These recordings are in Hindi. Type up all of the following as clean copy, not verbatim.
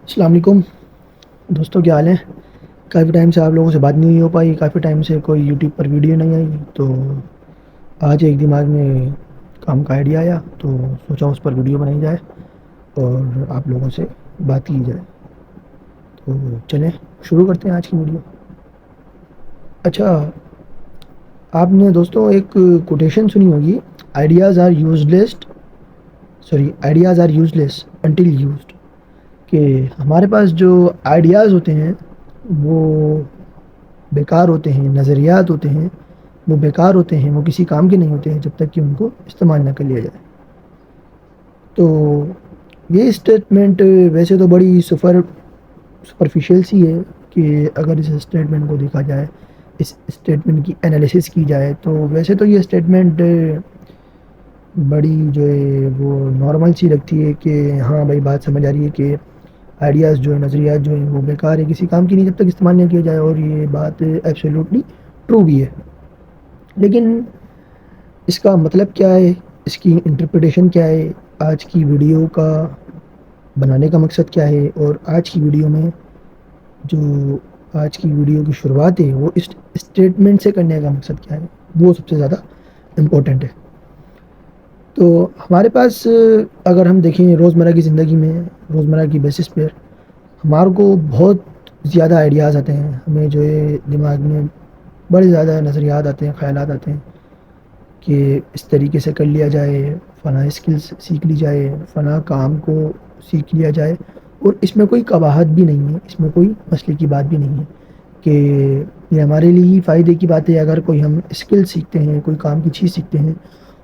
अस्सलाम वालेकुम दोस्तों, क्या हाल है। काफ़ी टाइम से आप लोगों से बात नहीं हो पाई, काफ़ी टाइम से कोई यूट्यूब पर वीडियो नहीं आई। तो आज एक दिमाग में काम का आइडिया आया, तो सोचा उस पर वीडियो बनाई जाए और आप लोगों से बात की जाए। तो चलें शुरू करते हैं आज की वीडियो। अच्छा, आपने दोस्तों एक कोटेशन सुनी होगी, ideas are useless, sorry ideas are useless until used. कि हमारे पास जो आइडियाज़ होते हैं वो बेकार होते हैं, नज़रियात होते हैं वो बेकार होते हैं, वो किसी काम के नहीं होते हैं जब तक कि उनको इस्तेमाल ना कर लिया जाए। तो ये स्टेटमेंट वैसे तो बड़ी सुपरफिशियल सी है कि अगर इस स्टेटमेंट को देखा जाए, इस स्टेटमेंट की एनालिसिस की जाए, तो वैसे तो ये स्टेटमेंट बड़ी जो है वो नॉर्मल सी लगती है कि हाँ भाई, बात समझ आ रही है कि आइडियाज़ जो है, नज़रियात जो हैं वो बेकार है, किसी काम की नहीं जब तक इस्तेमाल नहीं किया जाए, और ये बात एब्सोल्युटली ट्रू भी है। लेकिन इसका मतलब क्या है, इसकी इंटरप्रिटेशन क्या है, आज की वीडियो का बनाने का मकसद क्या है, और आज की वीडियो में जो आज की वीडियो की शुरुआत है वो इस स्टेटमेंट से करने का मकसद क्या है, वो सबसे ज़्यादा इम्पोर्टेंट है। तो हमारे पास अगर हम देखें रोज़मर्रा की ज़िंदगी में, रोज़मर्रा की बेसिस पर हमारे को बहुत ज़्यादा आइडियाज़ आते हैं, हमें जो है दिमाग में बड़े ज़्यादा नज़रियात आते हैं, ख़यालात आते हैं कि इस तरीके से कर लिया जाए, फ़लाँ स्किल्स सीख ली जाए, फ़लाँ काम को सीख लिया जाए। और इसमें कोई कबाहत भी नहीं है, इसमें कोई मसले की बात भी नहीं है कि ये हमारे लिए ही फ़ायदे की बात है। अगर कोई हम स्किल सीखते हैं, कोई काम की चीज़ सीखते हैं,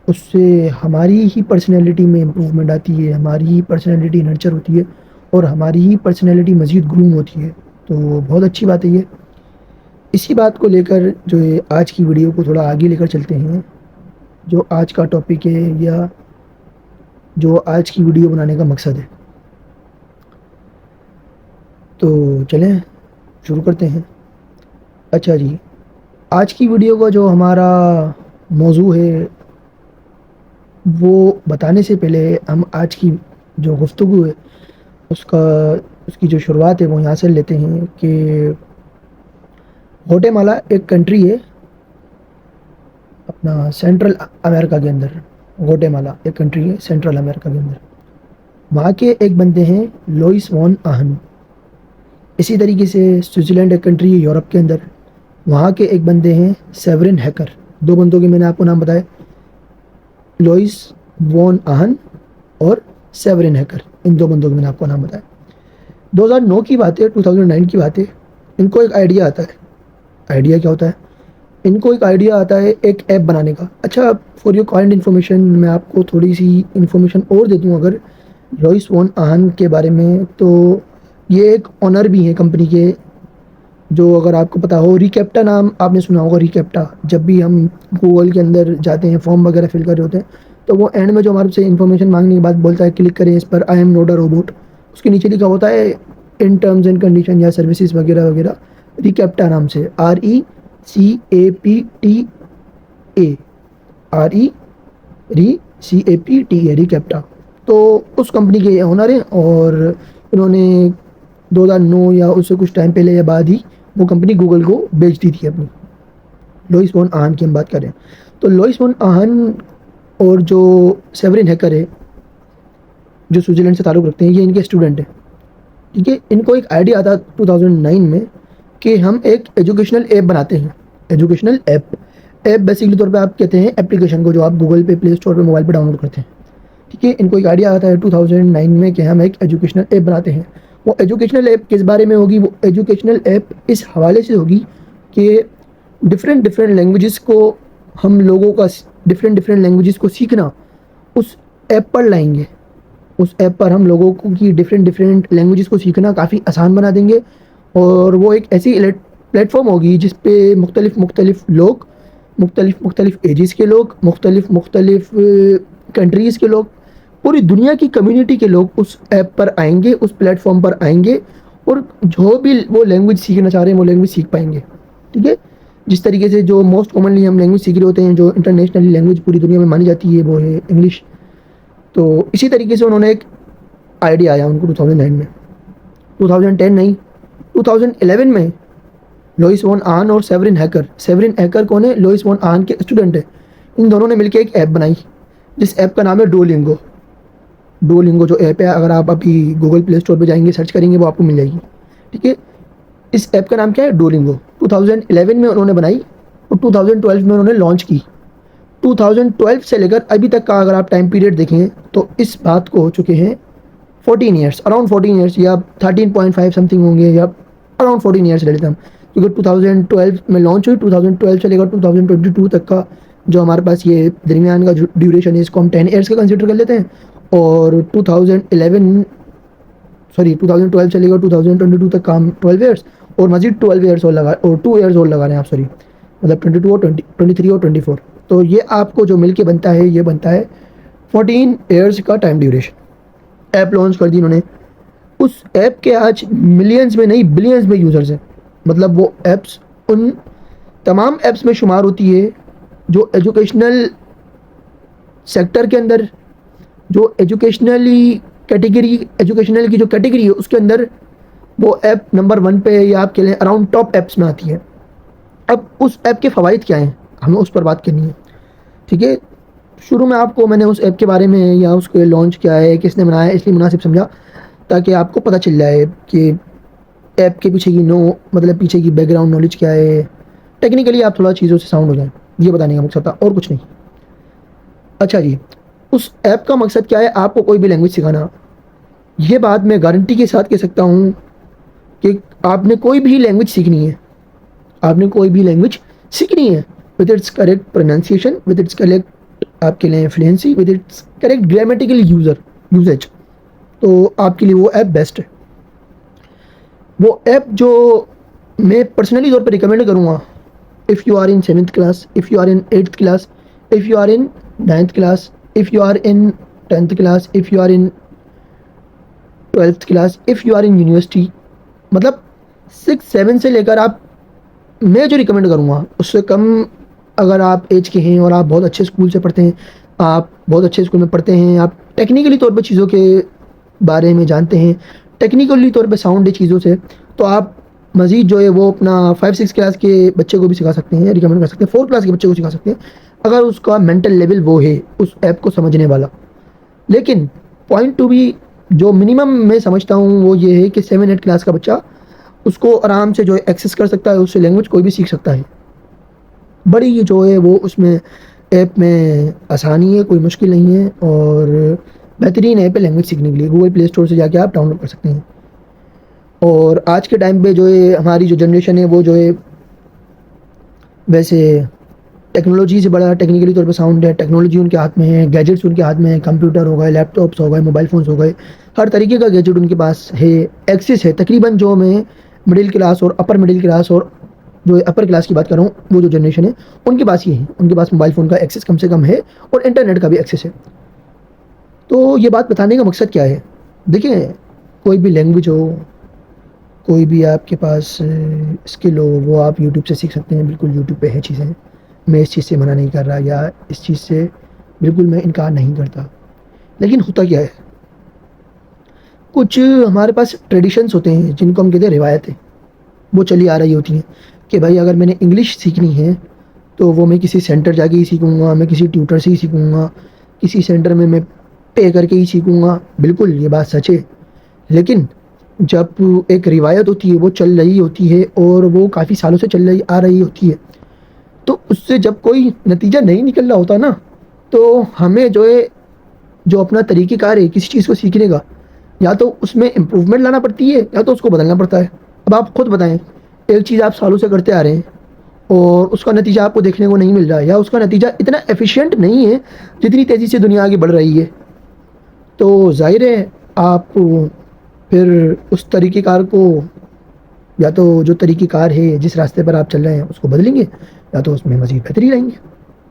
उससे हमारी ही पर्सनैलिटी में इम्प्रूवमेंट आती है, हमारी ही पर्सनैलिटी नर्चर होती है और हमारी ही पर्सनैलिटी मज़ीद ग्रूम होती है। तो बहुत अच्छी बात है ये। इसी बात को लेकर जो है आज की वीडियो को थोड़ा आगे लेकर चलते हैं। जो आज का टॉपिक है या जो आज की वीडियो बनाने का मकसद है, तो चलें शुरू करते हैं। अच्छा जी, आज की वीडियो का जो हमारा मौजू है वो बताने से पहले हम आज की जो गुफ्तगू है उसका उसकी जो शुरुआत है वो यहाँ से लेते हैं कि ग्वाटेमाला एक कंट्री है अपना सेंट्रल अमेरिका के अंदर। ग्वाटेमाला एक कंट्री है सेंट्रल अमेरिका के अंदर। वहाँ के एक बंदे हैं लोइस वॉन आहन। इसी तरीके से स्विट्ज़रलैंड एक कंट्री है यूरोप के अंदर, वहाँ के एक बंदे हैं सेवरिन हैकर। दो बंदों के मैंने आपको नाम बताए, लोइस वॉन आहन और सेवरिन हैकर। इन दो बंदों के मैंने आपको नाम बताया। 2009 की बात है, 2009 की बात है। इनको एक आइडिया आता है। आइडिया क्या होता है? इनको एक आइडिया आता है एक ऐप बनाने का। अच्छा, फॉर योर काइंड इन्फॉर्मेशन मैं आपको थोड़ी सी इन्फॉर्मेशन और दे दूँ अगर लॉइस वॉन आहन के बारे में, तो ये एक ऑनर भी हैं कंपनी के। जो अगर आपको पता हो, रिकेप्टा नाम आपने सुना होगा। रिकेप्टा, जब भी हम गूगल के अंदर जाते हैं, फॉर्म वगैरह फिल कर रहे होते हैं, तो वो एंड में जो हमारे से इन्फॉर्मेशन मांगने के बाद बोलता है क्लिक करें इस पर, I am not a robot. उसके नीचे लिखा होता है इन टर्म्स एंड कंडीशन या सर्विसेज वगैरह वगैरह, रिकेप्टा नाम से। RECAPTA, RE RECAPTA, रिकेप्टा। तो उस कंपनी के ओनर हैं और इन्होंने 2009 या उससे कुछ टाइम पहले या बाद ही वो कंपनी गूगल को बेच दी थी अपनी। लोइस वॉन आहन की हम बात करें तो लोइस वॉन आहन और जो सेवरिन हैकर है जो स्विट्ज़रलैंड से ताल्लुक़ रखते हैं, ये इनके स्टूडेंट हैं। ठीक है, इनको एक आइडिया आता 2009 में कि हम एक एजुकेशनल ऐप बनाते हैं। एजुकेशनल ऐप, ऐप बेसिकली तौर पे आप कहते हैं एप्लीकेशन को जो आप गूगल पे, प्ले स्टोर पे, मोबाइल पे डाउनलोड करते हैं। ठीक है, इनको एक आइडिया आता है 2009 में कि हम एक एजुकेशनल ऐप बनाते हैं। वो एजुकेशनल ऐप किस बारे में होगी? वो एजुकेशनल ऐप इस हवाले से होगी कि डिफरेंट डिफरेंट लैंग्वेजेस को हम लोगों का डिफरेंट डिफरेंट लैंग्वेजेस को सीखना उस ऐप पर लाएंगे। उस ऐप पर हम लोगों को की डिफरेंट डिफरेंट लैंग्वेजेस को सीखना काफ़ी आसान बना देंगे। और वो एक ऐसी प्लेटफॉर्म होगी जिस पे मुख्तलिफ मुख्तलिफ लोग, मुख्तलिफ मुख्तलिफ एजेस के लोग, मुख्तलिफ मुख्तलिफ कंट्रीज़ के लोग, पूरी दुनिया की कम्युनिटी के लोग उस ऐप पर आएंगे, उस प्लेटफॉर्म पर आएंगे और जो भी वो लैंग्वेज सीखना चाह रहे हैं वो लैंग्वेज सीख पाएंगे। ठीक है, जिस तरीके से जो मोस्ट कॉमनली हम लैंग्वेज सीख रहे होते हैं, जो इंटरनेशनल लैंग्वेज पूरी दुनिया में मानी जाती है, वो है इंग्लिश। तो इसी तरीके से उन्होंने एक आइडिया आया उनको 2009 में। 2010 नहीं, 2011 में लोइस वॉन आन और सेवरिन हैकर कौन है? लोइस वॉन आन के स्टूडेंट है। इन दोनों ने मिलकर एक ऐप बनाई, जिस ऐप का नाम है डुओलिंगो। डुओलिंगो जो ऐप है, अगर आप अभी गूगल प्ले स्टोर पे जाएंगे, सर्च करेंगे, वो आपको मिल जाएगी। ठीक है, इस ऐप का नाम क्या है? डुओलिंगो। 2011 में उन्होंने बनाई और 2012 में उन्होंने लॉन्च की। 2012 से लेकर अभी तक का अगर आप टाइम पीरियड देखें तो इस बात को हो चुके हैं 14 ईयर्स, अराउंड 14 ईयर्स, या 13.5 समथिंग होंगे, या अराउंड 14 ईयर्स ले लेते हम, क्योंकि 2012 में लॉन्च हुई। 2012 से लेकर 2022 तक का जो हमारे पास ये दरमियान का जो ड्यूरेशन है, इसको हम 10 ईयर्स का कंसिडर कर लेते हैं। और 2012 से लेकर 2022 तक का हम 12 ईयर्स और मजीद 12 ईयर्स और लगा, और 2 ईयर्स और लगा रहे हैं आप, सॉरी, मतलब 22 और 23 और 24। तो ये आपको जो मिल के बनता है, ये बनता है 14 ईयर्स का टाइम ड्यूरेशन। ऐप लॉन्च कर दी इन्होंने। उस ऐप के आज मिलियंस में नहीं, बिलियंस में यूज़र्स हैं। मतलब वो ऐप्स उन तमाम ऐप्स में शुमार होती है जो एजुकेशनल सेक्टर के अंदर, जो एजुकेशनल की जो कैटेगरी है उसके अंदर वो ऐप नंबर 1 पे, या आप कह लें अराउंड टॉप ऐप्स में आती है। अब उस ऐप के फ़वाइद क्या हैं, हमें उस पर बात करनी है। ठीक है, शुरू में आपको मैंने उस ऐप के बारे में या उसके लॉन्च क्या है, किसने बनाया है, इसलिए मुनासिब समझा ताकि आपको पता चल जाए कि ऐप के पीछे की मतलब पीछे की बैकग्राउंड नॉलेज क्या है, टेक्निकली आप थोड़ा चीज़ों से साउंड हो जाए, ये बताने का मकसद था और कुछ नहीं। अच्छा जी, उस ऐप का मकसद क्या है? आपको कोई भी लैंग्वेज सिखाना। ये बात मैं गारंटी के साथ कह सकता हूँ कि आपने कोई भी लैंग्वेज सीखनी है, with its correct pronunciation, with its correct आपके लिए fluency, with its correct grammatical usage, तो आपके लिए वो ऐप बेस्ट है। वो ऐप जो मैं पर्सनली तौर पर रिकमेंड करूँगा, if you are in 7th class, if you are in 8th class, if you are in 9th class, if you are in 10th class, if you are in 12th class, if you are in university, मतलब 6-7 से लेकर आप, मैं जो रिकमेंड करूँगा उससे कम अगर आप एज के हैं और आप बहुत अच्छे स्कूल से पढ़ते हैं, आप बहुत अच्छे स्कूल में पढ़ते हैं, आप टेक्निकली तौर पे चीज़ों के बारे में जानते हैं, टेक्निकली तौर पे साउंड है चीज़ों से, तो आप मज़ीद जो है वो अपना 5-6 क्लास के बच्चे को भी सिखा सकते हैं, रिकमेंड कर सकते हैं, 4 क्लास के बच्चे को सिखा सकते हैं, अगर उसका मेंटल लेवल वो है उस ऐप को समझने वाला। लेकिन पॉइंट टू बी जो मिनिमम मैं समझता हूँ वो ये है कि 7-8 क्लास का बच्चा उसको आराम से जो है एक्सेस कर सकता है, उससे लैंग्वेज कोई भी सीख सकता है। बड़ी जो है वो उसमें ऐप में आसानी है, कोई मुश्किल नहीं है, और बेहतरीन ऐप है लैंग्वेज सीखने के लिए। गूगल प्ले स्टोर से जाके आप डाउनलोड कर सकते हैं। और आज के टाइम पे जो है हमारी जो जनरेशन है वो जो है वैसे टेक्नोलॉजी से बड़ा टेक्निकली तौर पे साउंड है, टेक्नोलॉजी उनके हाथ में है, गैजेट्स उनके हाथ में है, कंप्यूटर हो गए, लैपटॉप्स हो गए, मोबाइल फ़ोन्स हो गए, हर तरीके का गैजेट उनके पास है, एक्सेस है। तकरीबन जो मैं मिडिल क्लास और अपर मिडिल क्लास और जो अपर क्लास की बात कर रहा हूँ, वो जो जनरेशन है उनके पास ये है, उनके पास मोबाइल फ़ोन का एक्सेस कम से कम है और इंटरनेट का भी एक्सेस है। तो ये बात बताने का मकसद क्या है? देखिए, कोई भी लैंग्वेज हो, कोई भी आपके पास स्किल हो, वो आप यूट्यूब से सीख सकते हैं। बिल्कुल यूट्यूब पे है चीज़ें, मैं इस चीज़ से मना नहीं कर रहा, या इस चीज़ से बिल्कुल मैं इनकार नहीं करता। लेकिन होता क्या है, कुछ हमारे पास ट्रेडिशंस होते हैं जिनको हम कहते हैं रिवायतें, वो चली आ रही होती हैं कि भाई अगर मैंने इंग्लिश सीखनी है तो वो मैं किसी सेंटर जाके ही सीखूँगा, मैं किसी ट्यूटर से ही सीखूँगा, किसी सेंटर में मैं पे करके ही सीखूँगा। बिल्कुल ये बात सच है, लेकिन जब एक रिवायत होती है, वो चल रही होती है और वो काफ़ी सालों से चल रही आ रही होती है, तो उससे जब कोई नतीजा नहीं निकल रहा होता ना, तो हमें जो है जो अपना तरीक़ेकार है किसी चीज़ को सीखने का, या तो उसमें इम्प्रूवमेंट लाना पड़ती है या तो उसको बदलना पड़ता है। अब आप खुद बताएं, एक चीज़ आप सालों से करते आ रहे हैं और उसका नतीजा आपको देखने को नहीं मिल रहा है, या उसका नतीजा इतना एफिशिएंट नहीं है जितनी तेज़ी से दुनिया आगे बढ़ रही है, तो ज़ाहिर है आप फिर उस तरीक़ेकार को, या तो जो तरीक़ेकार है जिस रास्ते पर आप चल रहे हैं उसको बदलेंगे, या तो उसमें मज़ीद बेहतरी लाएंगे।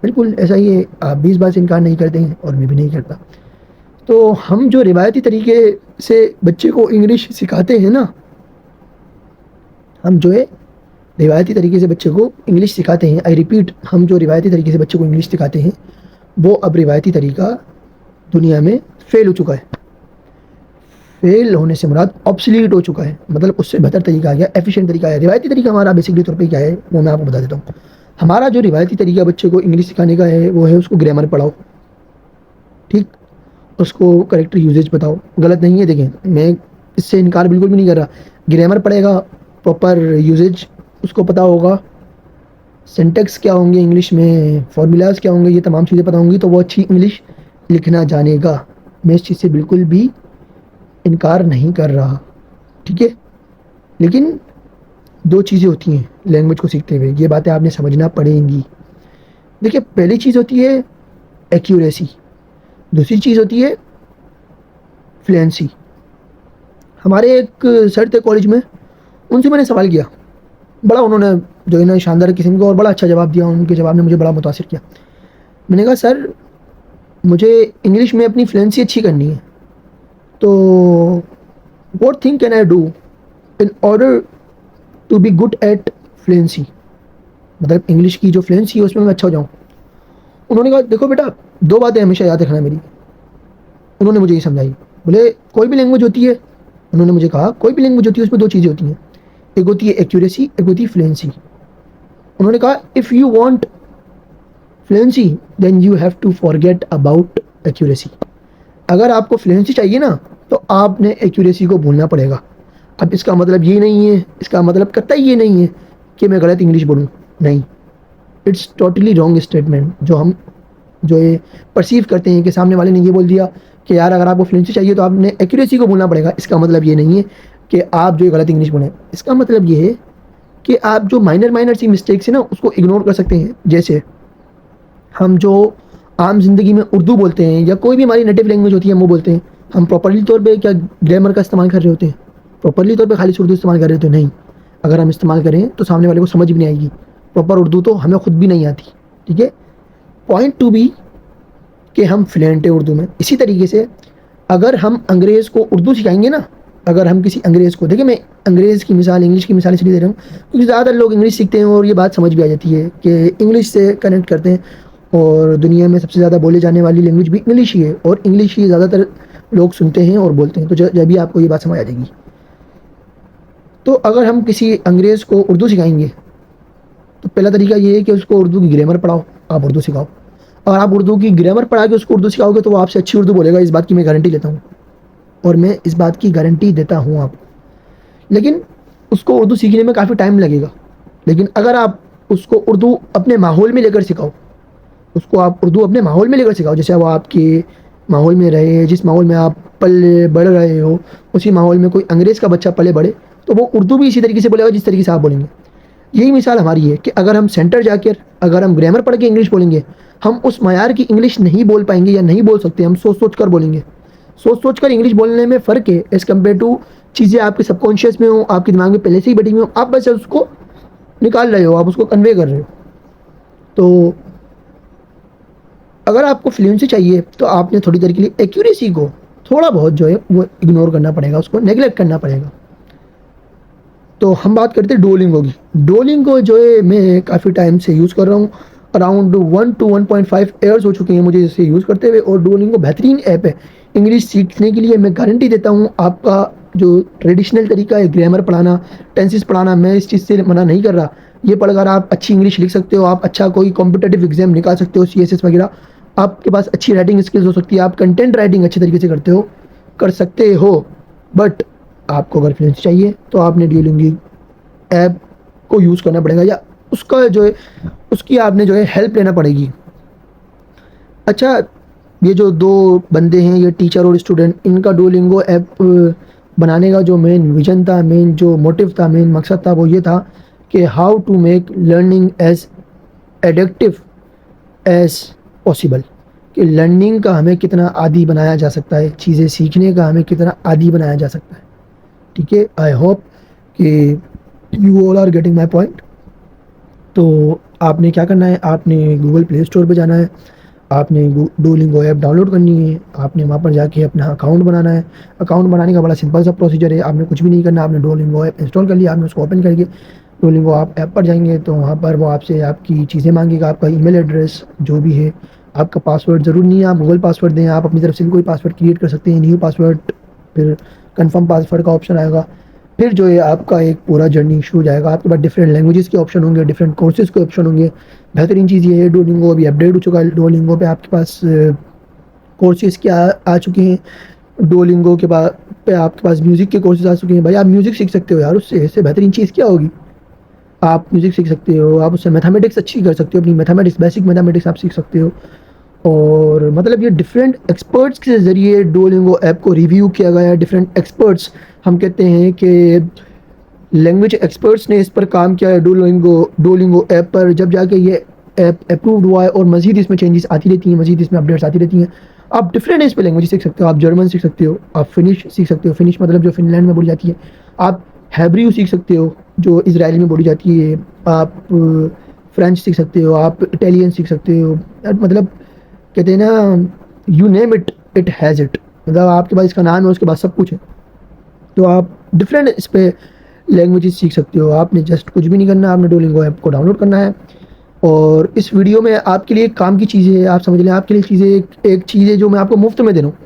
बिल्कुल ऐसा ही है, आप 20 बार से इनकार नहीं करते हैं और मैं भी नहीं करता। तो हम जो रिवायती तरीके से बच्चे को इंग्लिश सिखाते हैं ना, हम जो है रिवायती तरीके से बच्चे को इंग्लिश सिखाते हैं, आई रिपीट, हम जो रिवायती तरीके से बच्चे को इंग्लिश सिखाते हैं वो अब रिवायती तरीका दुनिया में फेल हो चुका है। फेल होने से मुराद ऑब्सलीट हो चुका है, मतलब उससे बेहतर तरीका आ गया, एफिशिएंट तरीका है। रिवायती तरीका हमारा बेसिकली तौर पे क्या है वो मैं आपको बता देता हूँ। हमारा जो रिवायती तरीका बच्चे को इंग्लिश सिखाने का है वो है उसको ग्रामर पढ़ाओ, ठीक, उसको करेक्टर यूजेज बताओ, गलत नहीं है, देखें मैं इससे इनकार बिल्कुल भी नहीं कर रहा। ग्रामर पढ़ेगा, प्रॉपर यूजेज उसको पता होगा, सिंटेक्स क्या होंगे इंग्लिश में, फॉर्मूलाज क्या होंगे, ये तमाम चीज़ें पता होंगी तो वो अच्छी इंग्लिश लिखना जानेगा। मैं इस चीज़ से बिल्कुल भी इनकार नहीं कर रहा, ठीक है। लेकिन दो चीज़ें होती हैं लैंग्वेज को सीखते हुए, ये बातें आपने समझना पड़ेंगी। देखिए पहली चीज़ होती है एक्यूरेसी, दूसरी चीज़ होती है फ्लुएंसी। हमारे एक सर थे कॉलेज में, उनसे मैंने सवाल किया, बड़ा उन्होंने जो है ना शानदार किस्म का और बड़ा अच्छा जवाब दिया, उनके जवाब ने मुझे बड़ा मुतासिर किया। मैंने कहा सर मुझे इंग्लिश में अपनी फ्लुएंसी अच्छी करनी है, तो what thing can I do in order to be good at fluency, मतलब इंग्लिश की जो फ्लुएंसी है उसमें मैं अच्छा हो जाऊँ। उन्होंने कहा देखो बेटा, दो बातें हमेशा याद रखना मेरी। उन्होंने मुझे ये समझाई, बोले कोई भी लैंग्वेज होती है, उन्होंने मुझे कहा कोई भी लैंग्वेज होती है उसमें दो चीज़ें होती हैं, एक होती है एक्यूरेसी, एक होती है फ्लुएंसी। उन्होंने कहा if you want fluency then you have to forget about accuracy. अगर आपको फ्लुएंसी चाहिए ना तो आपने एक्यूरेसी को भूलना पड़ेगा। अब इसका मतलब ये नहीं है, इसका मतलब कतई ये नहीं है कि मैं गलत इंग्लिश बोलूँ, नहीं, इट्स टोटली रॉन्ग स्टेटमेंट। जो हम जो ये परसीव करते हैं कि सामने वाले ने ये बोल दिया कि यार अगर आपको फ्लुएंसी चाहिए तो आपने एक्यूरेसी को भूलना पड़ेगा, इसका मतलब ये नहीं है कि आप जो गलत इंग्लिश बोलें। इसका मतलब ये है कि आप जो माइनर माइनर सी मिस्टेक्स है ना उसको इग्नोर कर सकते हैं। जैसे हम जो आम जिंदगी में उर्दू बोलते हैं या कोई भी हमारी नेटिव लैंग्वेज होती है हम वो बोलते हैं, हम प्रॉपरली तौर पे क्या ग्रामर का इस्तेमाल कर रहे होते हैं, प्रॉपरली तौर पे खाली उर्दू इस्तेमाल कर रहे होते हैं? नहीं, अगर हम इस्तेमाल करें तो सामने वाले को समझ भी नहीं आएगी, प्रॉपर उर्दू तो हमें खुद भी नहीं आती, ठीक है। पॉइंट टू बी कि हम फ्लुएंट है उर्दू में। इसी तरीके से अगर हम अंग्रेज़ को उर्दू सिखाएंगे ना, अगर हम किसी अंग्रेज़ को, देखिए मैं अंग्रेज़ की मिसाल, इंग्लिश की मिसाल इसलिए दे रहा हूँ क्योंकि ज़्यादातर लोग इंग्लिश सीखते हैं और ये बात समझ भी आ जाती है कि इंग्लिश से कनेक्ट करते हैं, और दुनिया में सबसे ज़्यादा बोले जाने वाली लैंग्वेज भी इंग्लिश ही है और इंग्लिश ही ज़्यादातर लोग सुनते हैं और बोलते हैं, तो जब भी आपको ये बात समझ आ जाएगी। तो अगर हम किसी अंग्रेज़ को उर्दू सिखाएंगे तो पहला तरीका ये है कि उसको उर्दू की ग्रामर पढ़ाओ, आप उर्दू सिखाओ। और आप उर्दू की ग्रामर पढ़ा के उसको उर्दू सिखाओगे तो वो आपसे अच्छी उर्दू बोलेगा, इस बात की मैं गारंटी लेता हूँ, और मैं इस बात की गारंटी देता हूँ आपको। लेकिन उसको उर्दू सीखने में काफ़ी टाइम लगेगा। लेकिन अगर आप उसको उर्दू अपने माहौल में लेकर सिखाओ, उसको आप उर्दू अपने माहौल में लेकर सिखाओ, जैसे वो आपके माहौल में रहे, जिस माहौल में आप पले बढ़ रहे हो उसी माहौल में कोई अंग्रेज़ का बच्चा पले बढ़े तो वो उर्दू भी इसी तरीके से बोलेगा जिस तरीके से आप बोलेंगे। यही मिसाल हमारी है कि अगर हम सेंटर जाकर अगर हम ग्रामर पढ़ के इंग्लिश बोलेंगे, हम उस मयार की इंग्लिश नहीं बोल पाएंगे या नहीं बोल सकते, हम सोच सोच कर बोलेंगे। सोच सोच कर इंग्लिश बोलने में फ़र्क है एज़ कम्पेयर टू चीज़ें आपके सबकॉन्शियस में हो, आपके दिमाग में पहले से ही बैठी हुई हो, आप बस उसको निकाल रहे हो, आप उसको कन्वे कर रहे हो। तो अगर आपको फ्लुएंसी चाहिए तो आपने थोड़ी देर के लिए एक्यूरेसी को थोड़ा बहुत जो है वो इग्नोर करना पड़ेगा, उसको नेगलेक्ट करना पड़ेगा। तो हम बात करते हैं डुओलिंगो की। डुओलिंगो जो है मैं काफ़ी टाइम से यूज़ कर रहा हूँ, अराउंड 1 to 1.5 ईयर्स हो चुके हैं मुझे इसे यूज़ करते हुए, और डुओलिंगो बेहतरीन ऐप है इंग्लिश सीखने के लिए। मैं गारंटी देता हूँ आपका जो ट्रेडिशनल तरीका है ग्रामर पढ़ाना, टेंसेस पढ़ाना, मैं इस चीज़ से मना नहीं कर रहा। ये पढ़कर आप अच्छी इंग्लिश लिख सकते हो, आप अच्छा कोई कॉम्पिटेटिव एग्जाम निकाल सकते हो, CSS वगैरह, आपके पास अच्छी राइटिंग स्किल्स हो सकती है, आप कंटेंट राइटिंग अच्छे तरीके से कर सकते हो। बट आपको अगर फ्लुएंसी चाहिए तो आपने डुओलिंगो ऐप को यूज़ करना पड़ेगा, या उसका जो है उसकी आपने जो है हेल्प लेना पड़ेगी। अच्छा, ये जो दो बंदे हैं, ये टीचर और स्टूडेंट, इनका डुओलिंगो ऐप बनाने का जो मेन विजन था, मेन जो मोटिव था, मेन मकसद था, वो ये था कि how to make learning as addictive as possible, कि लर्निंग का हमें कितना आदी बनाया जा सकता है, चीज़ें सीखने का हमें कितना आदी बनाया जा सकता है, ठीक है। आई होप कि you all are getting my point. तो आपने क्या करना है, आपने गूगल प्ले स्टोर पर जाना है, आपने डुओलिंगो ऐप डाउनलोड करनी है, आपने वहाँ पर जाके अपना अकाउंट बनाना है। अकाउंट बनाने का बड़ा सिंपल सा प्रोसीजर है, आपने कुछ भी नहीं करना, आपने डुओलिंगो ऐप इंस्टॉल कर लिया, आपने उसको ओपन करके डुओलिंगो आप ऐप पर जाएंगे तो वहाँ पर वो आपसे आपकी चीज़ें मांगेगा, आपका ईमेल एड्रेस जो भी है, आपका पासवर्ड ज़रूर नहीं है आप गूगल पासवर्ड दें, आप अपनी तरफ से भी कोई पासवर्ड क्रिएट कर सकते हैं, न्यू पासवर्ड फिर कंफर्म पासवर्ड का ऑप्शन आएगा। फिर जो है आपका एक पूरा जर्नी शुरू हो जाएगा। आपके पास डिफरेंट लैंग्वेजेस के ऑप्शन होंगे, डिफरेंट कोर्सेज के ऑप्शन होंगे। बेहतरीन चीज़ ये है डुओलिंगो अभी अपडेट हो चुका है। डुओलिंगो पे आपके पास कोर्सेज क्या आ चुके हैं। डुओलिंगो के बाद पे आपके पास म्यूज़िक के कोर्सेज आ चुके हैं। भाई आप म्यूज़िक सीख सकते हो यार, उससे इससे बेहतरीन चीज़ क्या होगी। आप म्यूज़िक सीख सकते हो, आप उससे मैथमेटिक्स अच्छी कर सकते हो, अपनी मैथमेटिक्स बेसिक मैथमेटिक्स आप सीख सकते हो। और मतलब ये डिफरेंट एक्सपर्ट्स के ज़रिए डुओलिंगो ऐप को रिव्यू किया गया है। डिफरेंट एक्सपर्ट्स, हम कहते हैं कि लैंग्वेज एक्सपर्ट्स ने इस पर काम किया है डुओलिंगो ऐप पर। जब जाके ये ऐप अप्रूव्ड हुआ है और मज़ीद इसमें चेंजेस आती रहती हैं, मज़ीद इसमें अपडेट्स आती रहती हैं। आप डिफरेंट इस पर लैंग्वेज सीख सकते हो। आप जर्मन सीख सकते हो, आप फिनिश सीख सकते हो, फिनिश मतलब जो फिनलैंड में बोली जाती है। आप हैब्रियू सीख सकते हो जो इजराइल में बोली जाती है। आप फ्रेंच सीख सकते हो, आप इटालियन सीख सकते हो। मतलब कहते हैं ना, you name it it has it, मतलब आपके पास इसका नाम है, उसके बाद सब कुछ है। तो आप डिफरेंट इस पर लैंग्वेजेस सीख सकते हो। आपने जस्ट कुछ भी नहीं करना, आपने डुओलिंगो ऐप को डाउनलोड करना है। और इस वीडियो में आपके लिए काम की चीज़ें है, आप समझ लें आपके लिए चीज़ें एक चीज़ है जो मैं आपको मुफ्त में दे रहा हूँ,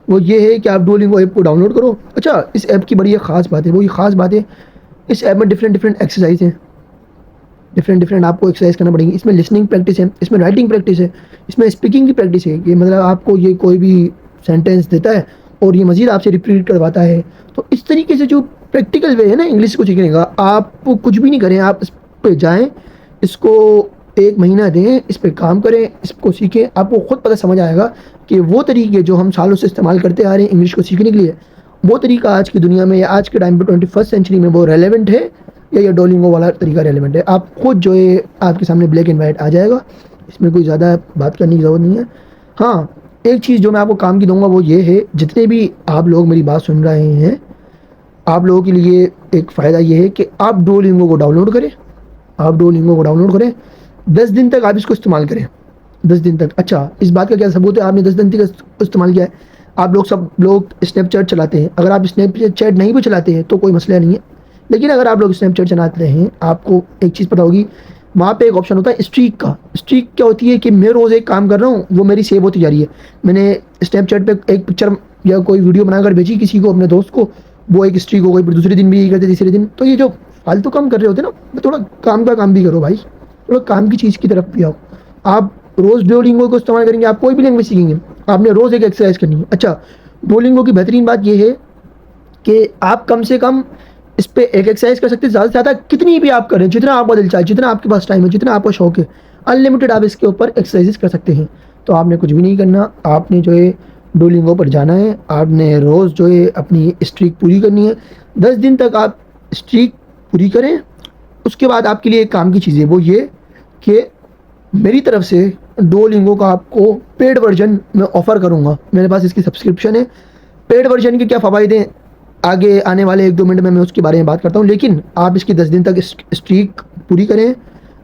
वो ये है कि आप डुओलिंगो ऐप को डाउनलोड करो। अच्छा, इस ऐप की बड़ी एक ख़ास बात है, वो ये ख़ास बात है, इस ऐप में डिफरेंट डिफरेंट एक्सरसाइज हैं। डिफरेंट आपको एक्सरसाइज करना पड़ेगी। इसमें लिसनिंग प्रैक्टिस है, इसमें राइटिंग प्रैक्टिस है, इसमें स्पीकिंग की प्रैक्टिस है। ये मतलब आपको ये कोई भी सेंटेंस देता है और ये मज़ीद आपसे रिपीट करवाता है। तो इस तरीके से जो प्रैक्टिकल वे है ना इंग्लिश को सीखने का, आप कुछ भी नहीं करें, आप इस पर जाएँ, इसको 1 महीना दें, इस पर काम करें, इसको सीखें, आपको खुद पता समझ आएगा कि वो तरीके जो हम सालों से इस्तेमाल करते आ रहे हैं इंग्लिश को सीखने के लिए, वो तरीका आज की दुनिया में या आज के टाइम पे 21st सेंचुरी में वो रेलेवेंट है या ये डुओलिंगो वाला तरीका रेलेवेंट है। आप खुद जो है आपके सामने ब्लैक एंड वाइट आ जाएगा, इसमें कोई ज़्यादा बात करने की ज़रूरत नहीं है। हाँ, एक चीज़ जो मैं आपको काम की दूंगा वो ये है, जितने भी आप लोग मेरी बात सुन रहे हैं, आप लोगों के लिए एक फ़ायदा ये है कि आप डुओलिंगो को डाउनलोड करें। आप डुओलिंगो को डाउनलोड करें, 10 दिन तक आप इसको इस्तेमाल करें, 10 दिन तक। अच्छा, इस बात का क्या सबूत है आपने 10 दिन तक इस्तेमाल किया है? आप लोग सब लोग स्नैपचैट चलाते हैं, अगर आप स्नैपचैट नहीं भी चलाते हैं तो कोई मसला नहीं है, लेकिन अगर आप लोग स्नैपचैट चलाते हैं, आपको एक चीज़ पता होगी, वहाँ पे एक ऑप्शन होता है स्ट्रीक का। स्ट्रीक क्या होती है कि मैं रोज़ एक काम कर रहा हूँ, वो मेरी सेव होती जा रही है। मैंने स्नैपचैट पे एक पिक्चर या कोई वीडियो बनाकर भेजी किसी को, अपने दोस्त को, वो एक स्ट्रीक हो गई, फिर दूसरे दिन भी यही करते, तीसरे दिन। तो ये जो फालतू काम कर रहे होते ना, थोड़ा काम का काम भी करो भाई, थोड़ा काम की चीज़ की तरफ भी आओ। आप रोज़ डुओलिंगो को इस्तेमाल करेंगे, आप कोई भी लैंग्वेज सीखेंगे, आपने रोज़ एक एक्सरसाइज करनी है। अच्छा, डुओलिंगो की बेहतरीन बात यह है कि आप कम से कम इस पर एक एक्सरसाइज कर सकते हैं, ज़्यादा से ज़्यादा कितनी भी आप करें, जितना आपका दिल चाहे, जितना आपके पास टाइम है, जितना आपका शौक है, अनलिमिटेड आप इसके ऊपर एक्सरसाइजेस कर सकते हैं। तो आपने कुछ भी नहीं करना, आपने जो है डुओलिंगो पर जाना है, आपने रोज़ जो है अपनी स्ट्रीक पूरी करनी है। 10 दिन तक आप स्ट्रीक पूरी करें, उसके बाद आपके लिए एक काम की चीज़ है, वो ये कि मेरी तरफ से डुओलिंगो का आपको पेड वर्जन मैं ऑफ़र करूँगा। मेरे पास इसकी सब्सक्रिप्शन है। पेड वर्जन के क्या फ़वायदे हैं, आगे आने वाले 1-2 मिनट में मैं उसके बारे में बात करता हूँ, लेकिन आप इसकी 10 दिन तक स्ट्रीक पूरी करें।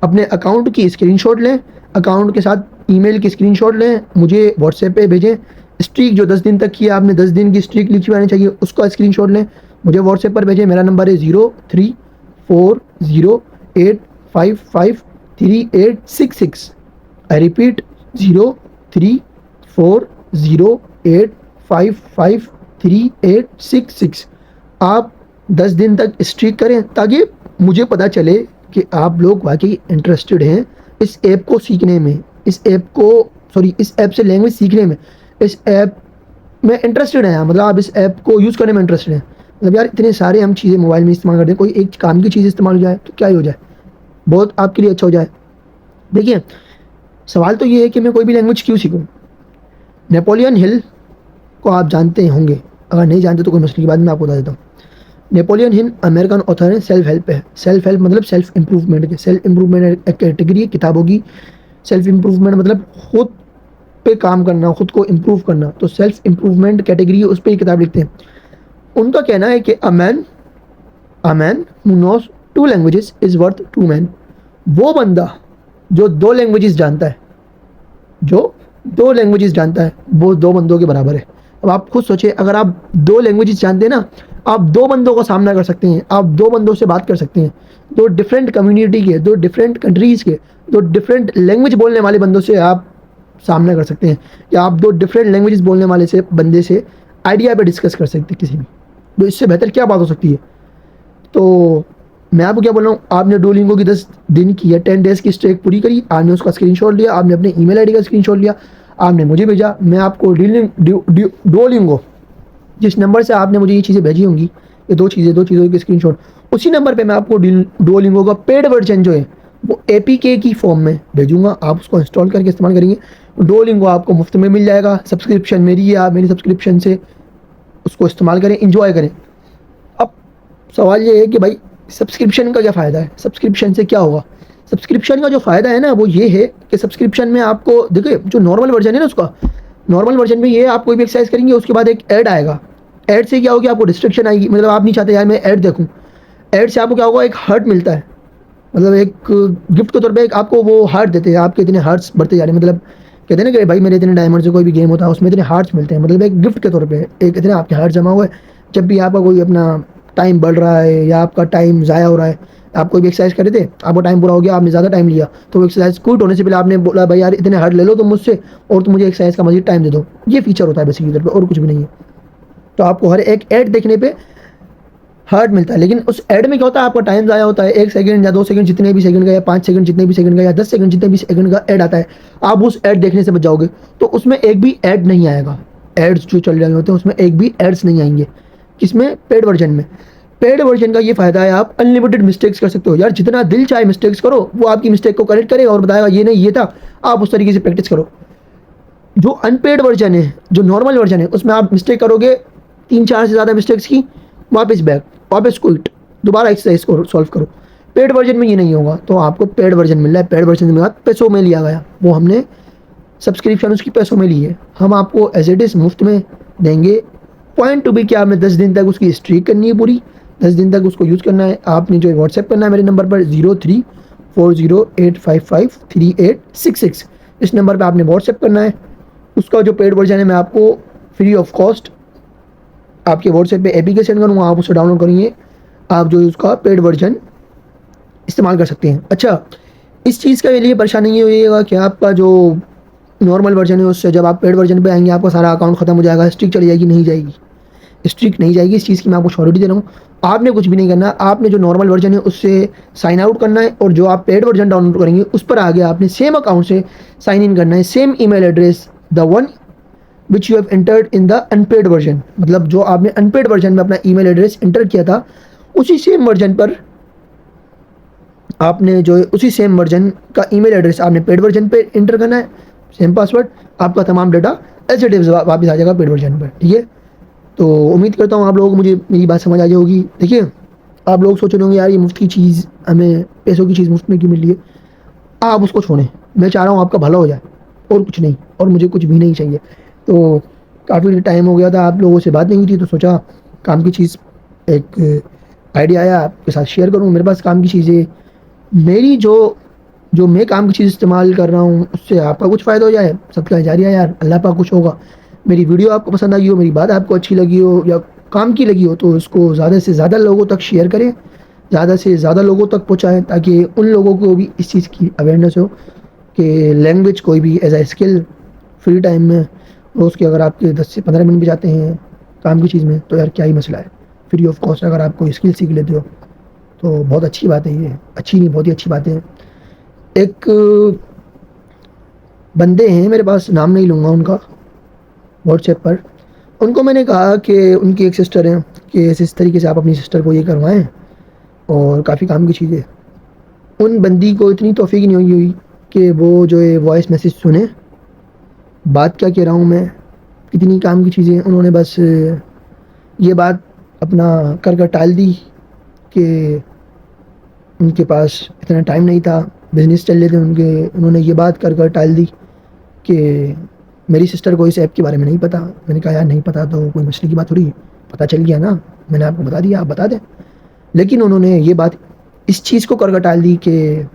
अपने अकाउंट की स्क्रीनशॉट लें, अकाउंट के साथ ईमेल की स्क्रीनशॉट लें, मुझे व्हाट्सएप पे भेजें। स्ट्रीक जो 10 दिन तक की आपने 10 दिन की स्ट्रीक लिखी आनी चाहिए, उसका स्क्रीनशॉट लें, मुझे व्हाट्सएप पर भेजें। मेरा नंबर है 0340855386। I repeat 0340855386। आप 10 दिन तक स्ट्रीक करें ताकि मुझे पता चले कि आप लोग वाकई इंटरेस्टेड हैं इस ऐप को सीखने में, इस ऐप से लैंग्वेज सीखने में, इस ऐप में इंटरेस्टेड हैं। मतलब आप इस ऐप को यूज़ करने में इंटरेस्टेड हैं। मतलब यार इतने सारे हम चीज़ें मोबाइल में इस्तेमाल करते हैं, कोई एक काम की चीज़ इस्तेमाल हो जाए तो क्या ही हो जाए, बहुत आपके लिए अच्छा हो जाए। देखिए, सवाल तो ये है कि मैं कोई भी लैंग्वेज क्यों सीखूं। नेपोलियन हिल को आप जानते होंगे, अगर नहीं जानते तो कोई मसले की बात मैं आपको बता देता हूँ। नेपोलियन हिल अमेरिकन ऑथर है, सेल्फ हेल्प है। सेल्फ हेल्प मतलब सेल्फ इम्प्रूवमेंट के, सेल्फ इम्प्रूवमेंट एक कैटेगरी है किताबों की। सेल्फ इम्प्रूवमेंट मतलब खुद पे काम करना, खुद को इम्प्रूव करना, तो सेल्फ इम्प्रूवमेंट कैटेगरी है, उस पर ये किताब लिखते हैं। उनका कहना है कि a man who knows 2 languages is worth 2 man. वो बंदा जो 2 लैंग्वेजेस जानता है, जो 2 लैंग्वेजेस जानता है, वो 2 बंदों के बराबर है। अब आप खुद सोचिए, अगर आप 2 लैंग्वेजेस जानते हैं ना, आप 2 बंदों का सामना कर सकते हैं, आप 2 बंदों से बात कर सकते हैं, 2 डिफरेंट कम्युनिटी के, 2 डिफरेंट कंट्रीज़ के, 2 डिफरेंट लैंग्वेज बोलने वाले बंदों से आप सामना कर सकते हैं, या आप 2 डिफरेंट लैंग्वेजेस बोलने वाले से बंदे से आइडिया पे डिस्कस कर सकते हैं किसी भी। तो इससे बेहतर क्या बात हो सकती है। तो मैं आपको क्या बोल रहा हूँ, आपने डुओलिंगो की 10 दिन की या 10 डेज़ की स्ट्रेक पूरी करी, आपने उसका स्क्रीनशॉट लिया, आपने अपने ईमेल आईडी का स्क्रीनशॉट लिया, आपने मुझे भेजा, मैं आपको डुओलिंगो जिस नंबर से आपने मुझे ये चीज़ें भेजी होंगी, ये दो चीज़ों के स्क्रीनशॉट, उसी नंबर पे मैं आपको डुओलिंगो का पेड वर्जन जो है वो एपीके की फॉर्म में भेजूंगा, आप उसको इंस्टॉल करके इस्तेमाल करेंगे। डुओलिंगो आपको मुफ्त में मिल जाएगा, सब्सक्रिप्शन मेरी है, आप मेरी सब्सक्रिप्शन से उसको इस्तेमाल करें, इंजॉय करें। अब सवाल ये है कि भाई सब्सक्रिप्शन का क्या फ़ायदा है, सब्सक्रिप्शन से क्या होगा। सब्सक्रिप्शन का जो फ़ायदा है ना वो ये है कि सब्सक्रिप्शन में आपको देखिए, जो नॉर्मल वर्जन है ना उसका, नॉर्मल वर्जन में ये आप कोई भी एक्सरसाइज करेंगे उसके बाद एक ऐड आएगा, ऐड से क्या होगी, आपको डिस्ट्रक्शन आएगी, मतलब आप नहीं चाहते यार मैं ऐड देखूँ, ऐड से आपको क्या होगा, एक हर्ट मिलता है, मतलब एक गिफ्ट के तौर पे एक आपको वो हार्ट देते हैं, आपके इतने हार्ट्स बढ़ते जा रहे हैं, मतलब कहते हैं ना कि भाई मेरे इतने डायमंड से कोई भी गेम होता है उसमें इतने हार्ट्स मिलते हैं, मतलब एक गिफ्ट के तौर पे एक इतने आपके हार्ट जमा हुए, जब भी आपका कोई अपना टाइम बढ़ रहा है या आपका टाइम ज़ाया हो रहा है, आप कोई भी एक्सरसाइज कर रहे थे, आपका टाइम पूरा हो गया, आपने ज़्यादा टाइम लिया, तो वो एक्सरसाइज क्विट होने से पहले आपने बोला भाई यार इतने हार्ट ले लो तुम मुझसे और तुम मुझे एक्सरसाइज का मजीद टाइम दे दो, ये फीचर होता है बेसिकली तौर पर, और कुछ भी नहीं है। तो आपको हर एक ऐड देखने पे हार्ट मिलता है, लेकिन उस ऐड में क्या होता है, आपका टाइम ज़ाया होता है, 1 सेकंड या 2 सेकंड जितने भी सेकंड का या 5 सेकंड जितने भी सेकंड का या 10 सेकंड जितने भी सेकंड का ऐड आता है, आप उस ऐड देखने से बच जाओगे, तो उसमें एक भी ऐड नहीं आएगा, एड्स जो चल रहे होते हैं उसमें एक भी एड्स नहीं आएंगे, किसमें, पेड वर्जन में। पेड वर्जन का ये फ़ायदा है, आप अनलिमिटेड मिस्टेक्स कर सकते हो यार, जितना दिल चाहे मिस्टेक्स करो, वो आपकी मिस्टेक को करेक्ट करेगा और बताएगा ये नहीं ये था, आप उस तरीके से प्रैक्टिस करो। जो अनपेड वर्जन है, जो नॉर्मल वर्जन है, उसमें आप मिस्टेक करोगे 3-4 से ज़्यादा मिस्टेक्स की, वापस बैक, वापस क्विट, दोबारा एक्सरसाइज को सॉल्व करो। पेड वर्जन में ये नहीं होगा, तो आपको पेड वर्जन मिल रहा है, पेड वर्जन में पैसों में लिया गया, वो हमने सब्सक्रिप्शन उसकी पैसों में ली है, हम आपको एज इट इज़ मुफ्त में देंगे। पॉइंट टू बी कि आपने 10 दिन तक उसकी स्ट्रीक करनी है पूरी, 10 दिन तक उसको यूज़ करना है। आपने जो व्हाट्सएप करना है मेरे नंबर पर 0340855386, इस नंबर पर आपने व्हाट्सएप करना है। उसका जो पेड वर्जन है मैं आपको फ्री ऑफ कॉस्ट आपके व्हाट्सएप पे एपीके सेंड करूँगा, आप उसे डाउनलोड करेंगे, आप जो उसका पेड वर्जन इस्तेमाल कर सकते हैं। अच्छा, इस चीज़ का लिए परेशान नहीं होइएगा कि आपका जो नॉर्मल वर्जन है उससे जब आप पेड वर्जन पे आएंगे आपका सारा अकाउंट खत्म हो जाएगा, स्ट्रिक चली जाएगी, नहीं जाएगी, स्ट्रिक नहीं जाएगी, इस चीज़ की मैं आपको श्योरिटी दे रहा हूँ। आपने कुछ भी नहीं करना, आपने जो नॉर्मल वर्जन है उससे साइन आउट करना है, और जो आप पेड वर्जन डाउनलोड करेंगे उस पर आगे आपने सेम अकाउंट से साइन इन करना है, same email address, the one which you have entered in the unpaid version, मतलब जो आपने अनपेड वर्जन में अपना ईमेल एड्रेस एंटर किया था उसी सेम वर्जन पर आपने जो उसी सेम वर्जन का ईमेल एड्रेस आपने पेड वर्जन पे एंटर करना है, सेम पासवर्ड, आपका तमाम डाटा एज इट इज़ वापस आ जाएगा पेड वर्जन पर। ठीक है, तो उम्मीद करता हूँ आप लोगों को मुझे मेरी बात समझ आ जाए होगी। देखिए, आप लोग सोच रहे होंगे यार ये मुफ्त की चीज़, हमें पैसों की चीज़ मुफ्त में क्यों मिल रही है, आप उसको छोड़ें, मैं चाह रहा हूँ आपका भला हो जाए और कुछ नहीं, और मुझे कुछ भी नहीं चाहिए। तो काफ़ी टाइम हो गया था आप लोगों से बात नहीं हुई थी, तो सोचा काम की चीज़ एक आइडिया आया आपके साथ शेयर करूँ। मेरे पास काम की चीज़ें, मेरी जो जो मैं काम की चीज़ इस्तेमाल कर रहा हूँ उससे आपका कुछ फ़ायदा हो जाए, सबका जारिया यार, अल्लाह पाक कुछ होगा। मेरी वीडियो आपको पसंद आई हो, मेरी बात आपको अच्छी लगी हो या काम की लगी हो, तो उसको ज़्यादा से ज़्यादा लोगों तक शेयर करें, ज़्यादा से ज़्यादा लोगों तक पहुँचाएँ, ताकि उन लोगों को भी इस चीज़ की अवेयरनेस हो कि लैंग्वेज कोई भी as a skill free time में रोज़ के अगर आपके 10 से 15 मिनट भी जाते हैं काम की चीज़ में, तो यार क्या ही मसला है, फ्री ऑफ कॉस्ट अगर आप कोई स्किल सीख लेते हो तो बहुत अच्छी बात है। ये अच्छी नहीं, बहुत ही अच्छी बात है। एक बंदे हैं मेरे पास, नाम नहीं लूँगा उनका, व्हाट्सएप पर, उनको मैंने कहा कि उनकी एक सिस्टर है कि इस तरीके से आप अपनी सिस्टर को ये करवाएं और काफ़ी काम की चीज़ है। उन बंदी को इतनी तौफीक नहीं हुई कि वो जो है वॉइस मैसेज सुने, बात क्या कह रहा हूँ मैं, कितनी काम की चीज़ें, उन्होंने बस ये बात अपना कर कर टाल दी कि उनके पास इतना टाइम नहीं था, बिज़नेस चल रहे थे उनके, उन्होंने ये बात कर कर टाल दी कि मेरी सिस्टर को इस ऐप के बारे में नहीं पता। मैंने कहा यार नहीं पता तो कोई मसले की बात थोड़ी, पता चल गया ना, मैंने आपको बता दिया, आप बता दें। लेकिन उन्होंने ये बात इस चीज़ को कर कर टाल दी कि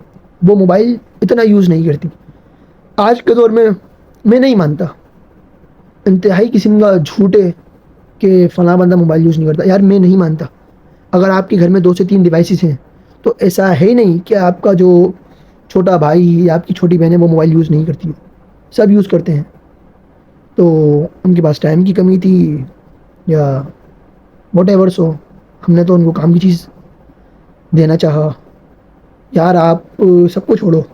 वो मोबाइल इतना यूज़ नहीं करती। आज के दौर में मैं नहीं मानता, इंतहाई किस्म का झूठ है कि फ़लाँ बंदा मोबाइल यूज़ नहीं करता, यार मैं नहीं मानता। अगर आपके घर में 2 से 3 डिवाइसेस हैं तो ऐसा है ही नहीं कि आपका जो छोटा भाई या आपकी छोटी बहन है वो मोबाइल यूज़ नहीं करती है, सब यूज़ करते हैं। तो उनके पास टाइम की कमी थी या वट एवर सो, हमने तो उनको काम की चीज़ देना चाहा। यार आप सबको छोड़ो,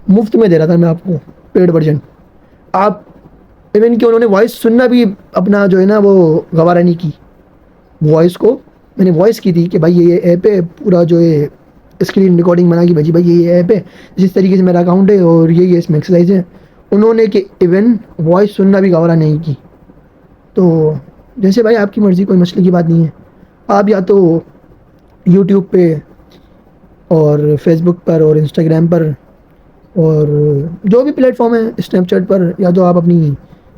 मुफ्त में दे रहा था मैं आपको पेड वर्जन। आप इवन कि उन्होंने वॉइस सुनना भी अपना जो है ना वो गवारा नहीं की। वॉइस को मैंने वॉइस की थी कि भाई ये ऐप है, पूरा जो है स्क्रीन रिकॉर्डिंग बना के भेजी, भाई ये ऐप है, जिस तरीके से मेरा अकाउंट है और ये इसमें एक्सरसाइज है। उन्होंने कि इवन वॉइस सुनना भी गवारा नहीं की। तो जैसे भाई आपकी मर्ज़ी, कोई मसले की बात नहीं है। आप या तो यूट्यूब पे और फेसबुक पर और इंस्टाग्राम पर और जो भी प्लेटफॉर्म है, स्नैपचैट पर, या तो आप अपनी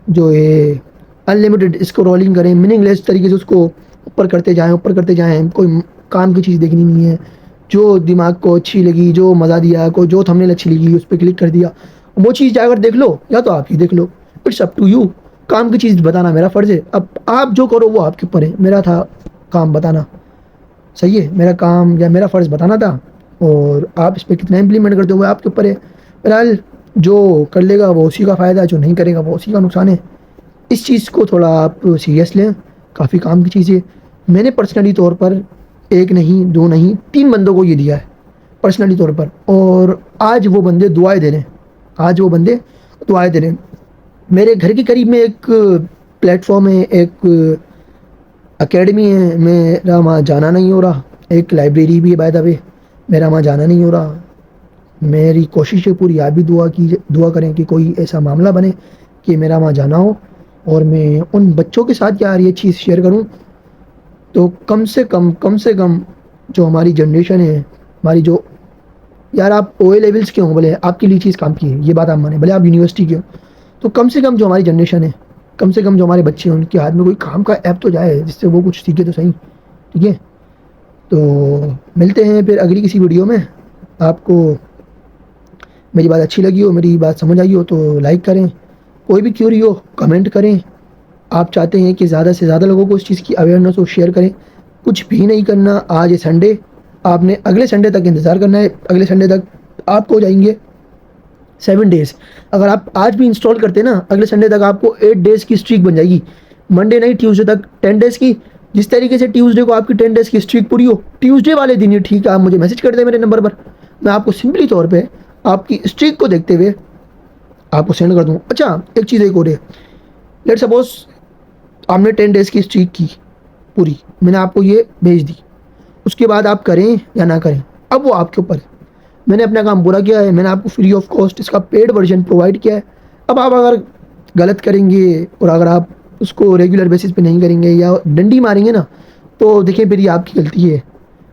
जो है अनलिमिटेड स्क्रॉलिंग करें, मीनिंगलेस तरीके से उसको ऊपर करते जाएं, ऊपर करते जाएं। कोई काम की चीज़ देखनी नहीं है, जो दिमाग को अच्छी लगी, जो मज़ा दिया, को जो थंबनेल अच्छी लगी उस पर क्लिक कर दिया, वो चीज़ जाकर देख लो, या तो आप ही देख लो। It's up to you. काम की चीज़ बताना मेरा फ़र्ज़ है, अब आप जो करो वो आपके ऊपर है। मेरा था काम बताना, सही है, मेरा काम या मेरा फ़र्ज़ बताना था, और आप इस पर कितना इम्प्लीमेंट करते हो आपके ऊपर है। फिलहाल जो कर लेगा वो उसी का फ़ायदा, जो नहीं करेगा वो उसी का नुकसान है। इस चीज़ को थोड़ा आप सीरियस लें, काफ़ी काम की चीज़ है। मैंने पर्सनली तौर पर एक नहीं, दो नहीं, 3 बंदों को ये दिया है पर्सनली तौर पर, और आज वो बंदे दुआएं दे रहे हैं। आज वो बंदे दुआएं दे रहे हैं। मेरे घर के करीब में एक प्लेटफॉर्म है, एक एकेडमी है, मेरा वहाँ जाना नहीं हो रहा। एक लाइब्रेरी भी है बाय द वे, मेरा वहाँ जाना नहीं हो रहा। मेरी कोशिश है पूरी, आप भी दुआ करें कि कोई ऐसा मामला बने कि मेरा वहाँ जाना हो और मैं उन बच्चों के साथ यार ये चीज़ शेयर करूँ। तो कम से कम जो हमारी जनरेशन है, हमारी जो, यार आप ओ लेवल्स के हो, भले आपके लिए चीज़ काम की है, ये बात आप माने, भले आप यूनिवर्सिटी के हो, तो कम से कम जो हमारी जनरेशन है, कम से कम जो हमारे बच्चे हैं, उनके हाथ में कोई काम का ऐप तो जाए जिससे वो कुछ सीखे तो सही। ठीक है, तो मिलते हैं फिर अगली किसी वीडियो में। आपको मेरी बात अच्छी लगी हो, मेरी बात समझ आई हो तो लाइक करें, कोई भी क्यूरी हो कमेंट करें। आप चाहते हैं कि ज़्यादा से ज़्यादा लोगों को इस चीज़ की अवेयरनेस हो, शेयर करें। कुछ भी नहीं करना, आज है संडे, आपने अगले संडे तक इंतज़ार करना है। अगले संडे तक आपको जाएंगे 7 डेज़। अगर आप आज भी इंस्टॉल करते हैं ना, अगले संडे तक आपको 8 डेज़ की स्ट्रीक बन जाएगी। मंडे नहीं, ट्यूसडे तक 10 डेज़ की। जिस तरीके से ट्यूसडे को आपकी 10 डेज़ की स्ट्रीक पूरी हो, ट्यूसडे वाले दिन ही ठीक है, आप मुझे मैसेज कर दें मेरे नंबर पर, मैं आपको सिंपली तौर पे आपकी स्ट्रीक को देखते हुए आपको सेंड कर दूँ। अच्छा, एक चीज़ एक और है, लेट सपोज आपने 10 डेज़ की स्ट्रीक की पूरी, मैंने आपको ये भेज दी, उसके बाद आप करें या ना करें, अब वो आपके ऊपर है। मैंने अपना काम पूरा किया है, मैंने आपको फ्री ऑफ कॉस्ट इसका पेड वर्जन प्रोवाइड किया है। अब आप अगर गलत करेंगे और अगर आप उसको रेगुलर बेसिस पे नहीं करेंगे या डंडी मारेंगे ना, तो देखिए फिर ये आपकी गलती है।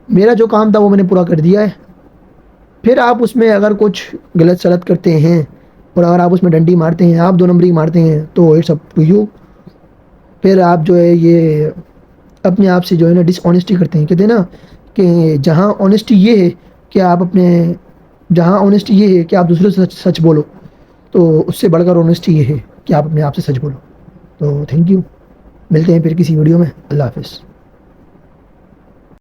मेरा जो काम था वो मैंने पूरा कर दिया है। फिर आप उसमें अगर कुछ गलत सलत करते हैं और अगर आप उसमें डंडी मारते हैं, आप 2 नंबरी मारते हैं, तो इट्स अप टू यू। फिर आप जो है ये अपने आप से जो है ना डिसऑनेस्टी करते हैं। कहते हैं ना कि जहाँ ऑनेस्टी ये है कि आप अपने, जहाँ ऑनेस्टी ये है कि आप दूसरों से सच बोलो, तो उससे बढ़कर ऑनेस्टी ये है कि आप अपने आप से सच बोलो। तो थैंक यू, मिलते हैं फिर किसी वीडियो में। अल्लाह हाफ़िज़।